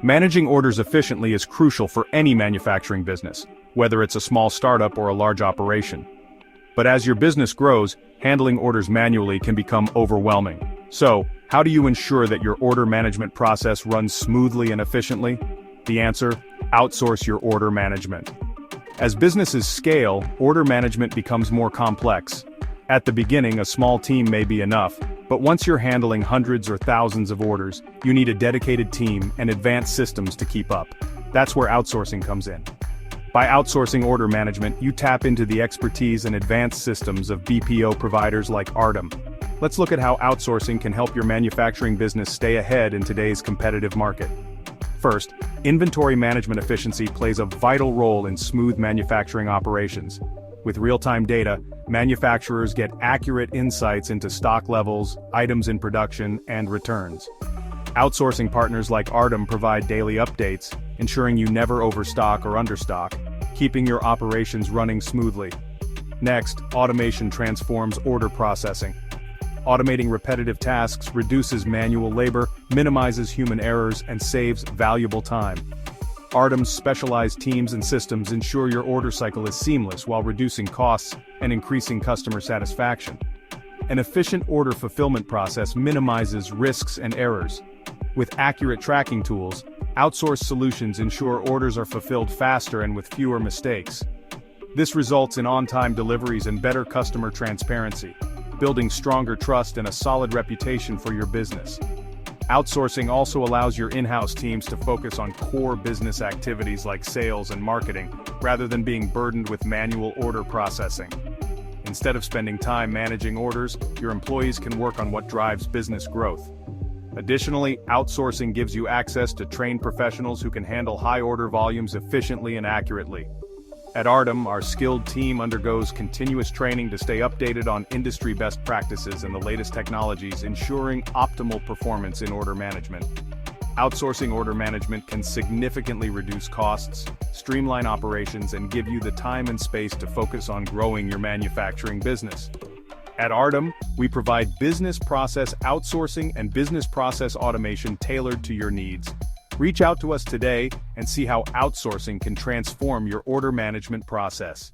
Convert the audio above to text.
Managing orders efficiently is crucial for any manufacturing business, whether it's a small startup or a large operation. But as your business grows, handling orders manually can become overwhelming. So, how do you ensure that your order management process runs smoothly and efficiently? The answer: outsource your order management. As businesses scale, order management becomes more complex. At the beginning, a small team may be enough, but once you're handling hundreds or thousands of orders, you need a dedicated team and advanced systems to keep up. That's where outsourcing comes in. By outsourcing order management, you tap into the expertise and advanced systems of BPO providers like ARDEM. Let's look at how outsourcing can help your manufacturing business stay ahead in today's competitive market. First, inventory management efficiency plays a vital role in smooth manufacturing operations. With real-time data, manufacturers get accurate insights into stock levels, items in production, and returns. Outsourcing partners like ARDEM provide daily updates, ensuring you never overstock or understock, keeping your operations running smoothly. Next, automation transforms order processing. Automating repetitive tasks reduces manual labor, minimizes human errors, and saves valuable time. ARDEM's specialized teams and systems ensure your order cycle is seamless while reducing costs and increasing customer satisfaction. An efficient order fulfillment process minimizes risks and errors. With accurate tracking tools, outsourced solutions ensure orders are fulfilled faster and with fewer mistakes. This results in on-time deliveries and better customer transparency, building stronger trust and a solid reputation for your business. Outsourcing also allows your in-house teams to focus on core business activities like sales and marketing, rather than being burdened with manual order processing. Instead of spending time managing orders, your employees can work on what drives business growth. Additionally, outsourcing gives you access to trained professionals who can handle high order volumes efficiently and accurately. At ARDEM, our skilled team undergoes continuous training to stay updated on industry best practices and the latest technologies, ensuring optimal performance in order management. Outsourcing order management can significantly reduce costs, streamline operations, and give you the time and space to focus on growing your manufacturing business. At ARDEM, we provide business process outsourcing and business process automation tailored to your needs. Reach out to us today and see how outsourcing can transform your order management process.